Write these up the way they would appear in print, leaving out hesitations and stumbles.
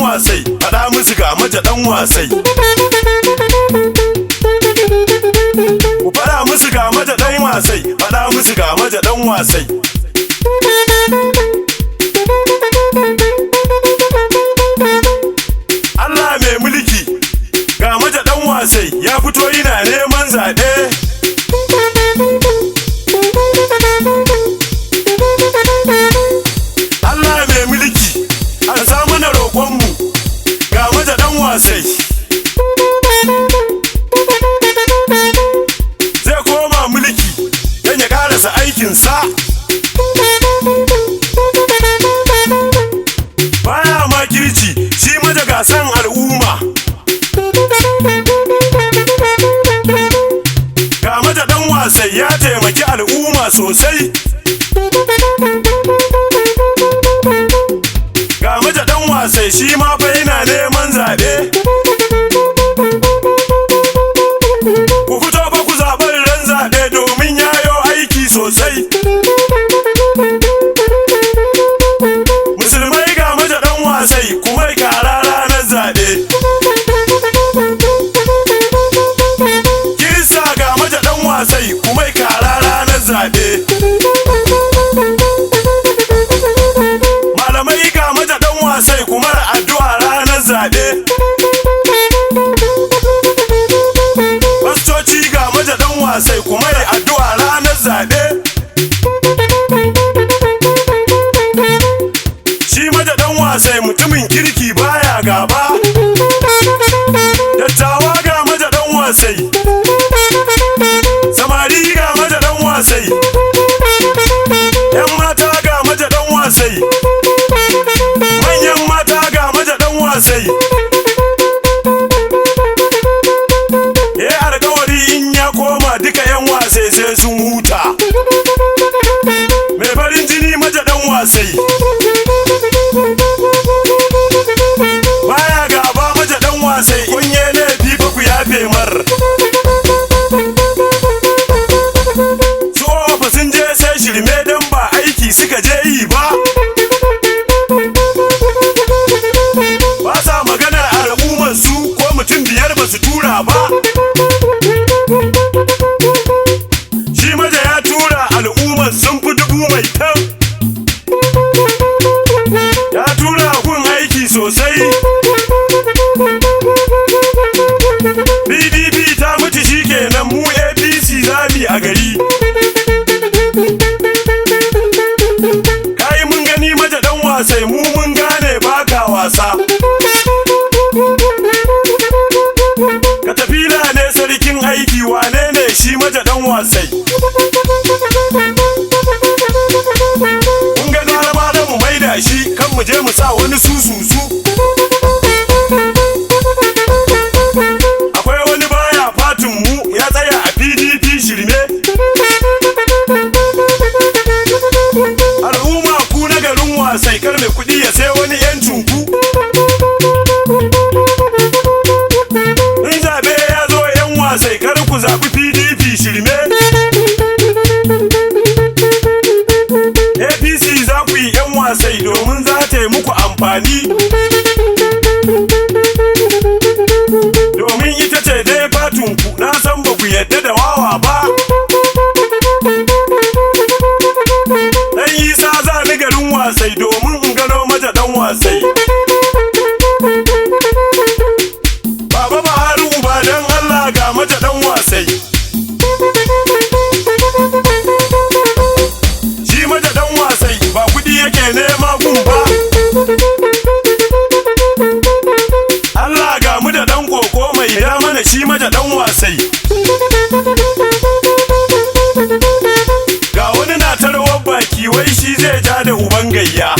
wasai, faɗa musu ga maja ɗan wasai. Ku faɗa musu ga maja ɗan wasai, faɗa musu ga maja ɗan wasai. Allah mai mulki ga maja ɗan wasai ya fito yana neman zaɓe. Allah mai mulki an sa mana roƙonmu ga maja ɗan wasai. Zai koma mulki don ya ƙarasa aikinsa. Baya makirci shi maja gasan al'umma. Ga maja ɗan wasai ya taimaki al'umma sosai. Ga maja ɗan wasai shi ma fa yana neman zaɓe. Ku fito fa ku zaɓi ran zaɓe domin yayo aiki sosai. Musulmai ga maja ɗan wasai kuma kara ranar zaɓe. Kirista ga maja ɗan wasai kuma kara ranar zaɓe. Malamai ga maja ɗan wasai kuma addu'a ranar zaɓe. Pastoci ga maja ɗan wasai kuma addu'a ranar zaɓe. Shi maja ɗan wasai mutumin kirki baya gaba. Dattawa ga maja ɗan wasai, samari ga maja ɗan wasai, 'yan mata ga maja ɗan wasai, manyan mata ga maja ɗan wasai. Ya alkawari in ya koma duka 'yan wasai sai sun huta. Mai farin jini maja ɗan wasai, baya gaba maja ɗan wasai, kunye laifi fa ku yafe mar. Su ofa sun je sai shirme don ba aiki suka je yi ba. Ba sa maganar al'ummar su ko mutum biyar ba su tura ba. Shi maja ya tura al'ummar sun fi 1000 mai tan. Ya tura gun aiki sosai. PDP ta mutu shikenan mu APC zami a gari. Kai mun gani maja ɗan wasai mu mun gane baka wasa. Katafila ne sarkin aiki, wane ne shi maja ɗan wasai. Mun gani har ma da mu maida shi kan mu je mu sa wani sususu. Akwai wani baya fatin mu ya tsaya a PDP shirme. Al'umma ku na garin wasai kar mai kuɗi ya sai wani 'yancin ku. In zaɓe ya zo 'yan wasai kar ku zaɓi PDP shirme. APC za ku yi 'yan wasai domin za ta yi muku amfani. Domin ita ce dai fatinku, na san ba ku yadda da wawa ba. Dan Isa za ni garin wasai domin in gano maja ɗan wasai. Baba Buhari uba dan Allah ga maja ɗan wasai. Shi maja ɗan wasai ba kuɗi yake nema gun ba. Allah ga mu da ɗan koko mai da mana shi maja ɗan wasai. Ga wani na tarwar baki wai shi zai ja da uban gayya.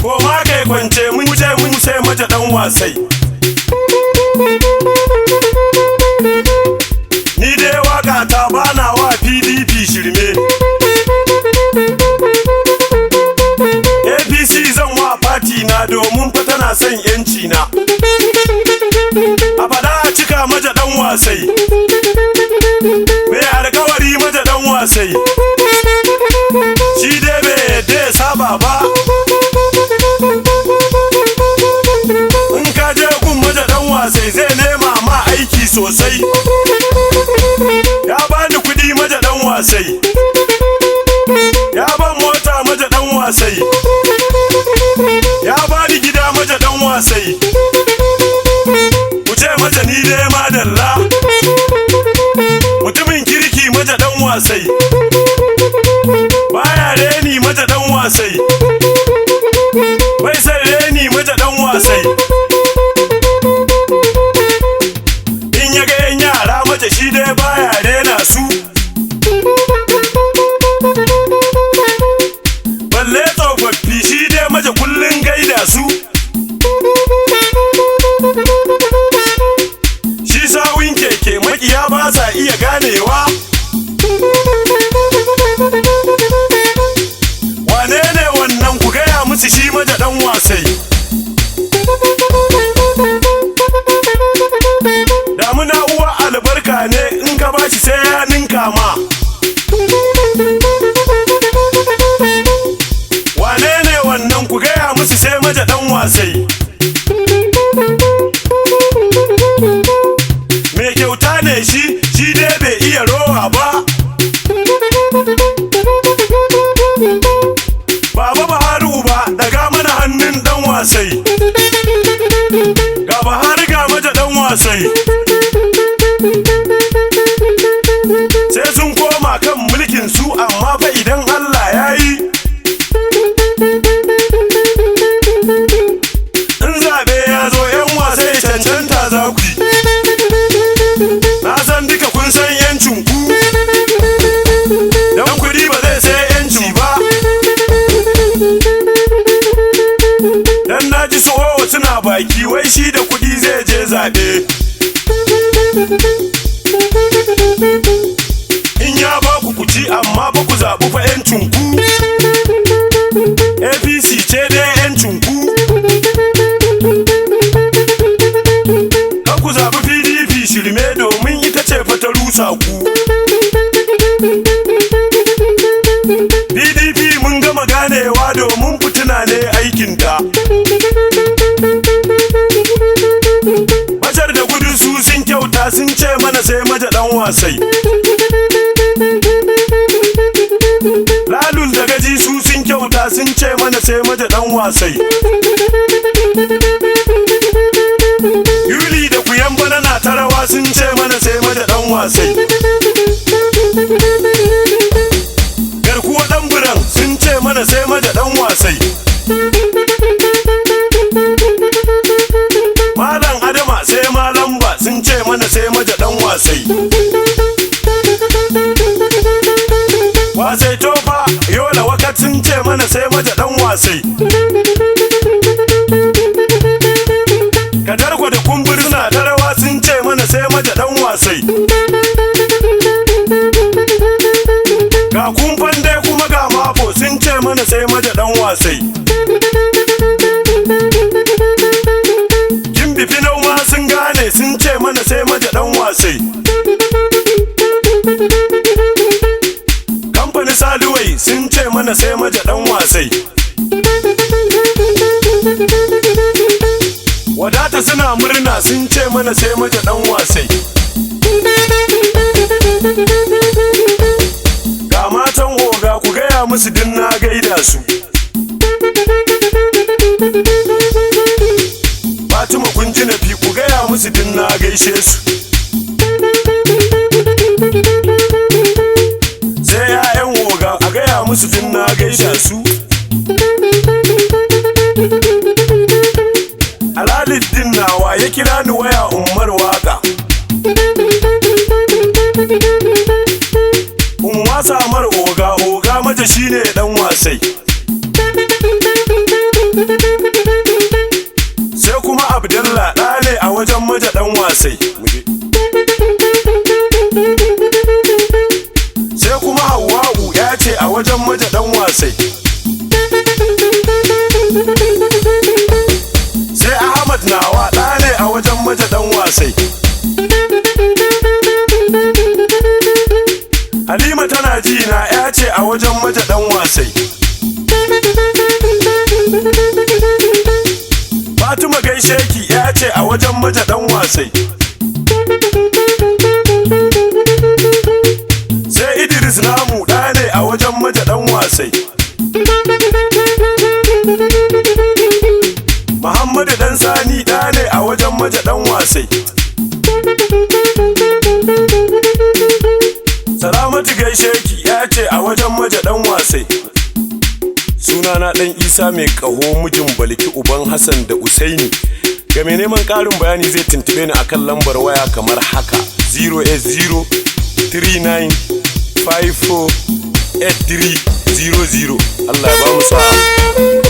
Ko ma kai kwance mun ce mun sai maja ɗan wasai. Ni dai waka ta bana wa PDP shirme. APC zan wa fati na domin fa tana son 'yanci na. A faɗa a cika maja ɗan wasai. Mai alkawari maja ɗan wasai. Shi dai bai yadda ya saba ba. sosai, ya bani kudi maja dan wasai, ya ban mota maja dan wasai, ya bani gida maja dan wasai. Ku ce maja ni dai madalla, mutumin kirki maja dan wasai, baya reni maja dan wasai, bai san reni maja dan wasai. In ya ga yan yara maja shi dai baya rena su, balle tsofaffi shi dai maja kullun gaida su. Shi sawun keke makiya ba sa iya ganewa, wane ne wannan ku gaya musu shi maja dan wasai. Damuna uwa albarka ne in ka bashi sai ya ninka ma. Wane ne wannan ku gaya musu sai maja dan wasai. Me kyauta ne shi, shi dai bai iya rowa ba. Baba Buhari uba daga mana hannun dan wasai, ga Buhari ga maja dan wasai. Sai sun koma kan mulkin su amma fa idan Allah ya yi, in zabe ya zo yan wasai cancanta za ku yi. Na san duka kun san yancin ku, dan kudi ba zai sai yanci ba. Dan naji su suna baki wai shi da kudi zai je zabe. In ya ba ku kuci amma ba ku zaɓi fa yancin ku. APC ce dai yancin ku. Kan ku zaɓi PDP shirme domin ita ce fa ta rusa ku. PDP mun gama ganewa domin fitina ne aikinta. Bashar da gudu su sun kyauta sun ce mana sai maja dan wasai. Lalul da gaji su sun kyauta sun ce mana sai maja dan wasai. Yuli da kuyan bana na tarawa sun ce mana sai maja dan wasai. Garkuwa dan buran sun ce mana sai maja dan wasai. Malam Adama sai Malam Ba sun ce mana sai maja dan wasai. Wasai tofa yola wakat sun ce mana sai maja dan wasai. Kadarko da kumbur suna tarawa sun ce mana sai maja dan wasai. Ga kumfan dai kuma ga mafo sun ce mana sai maja dan wasai. Gimbi finau ma sun gane sun ce mana sai maja dan wasai. Kamfani Saluwai sun ce mana sai maja dan wasai. Wadata suna murna sun ce mana sai maja dan wasai. Ga matan oga ku gaya musu din na gaida su. Fatima kun ji nafi ku gaya musu din na gaishe su. Sai ya'yan oga a gaya musu din na gaida su. Alaliddin nawa ya kira ni waya Umar waka. Wasa mar oga, oga maja shine dan wasai. Sai kuma Abdullah ɗane a wajen maja dan wasai. Sai kuma Hawwa'u ya ce a wajen maja dan wasai. Sai Ahmad nawa ɗane a wajen maja dan wasai. Halima tana ji na ya ce a wajen maja dan wasai. Fatima gaishe ki ya ce a wajen maja dan wasai. wasai. Salamatu gaishe ki ya ce a wajen maja dan wasai. Sunana dan Isa mai kaho mijin Balki uban Hassan da Usaini. Ga mai neman ƙarin bayani zai tuntube ni akan lambar waya kamar haka 08039548300. Allah ya ba mu sa'a.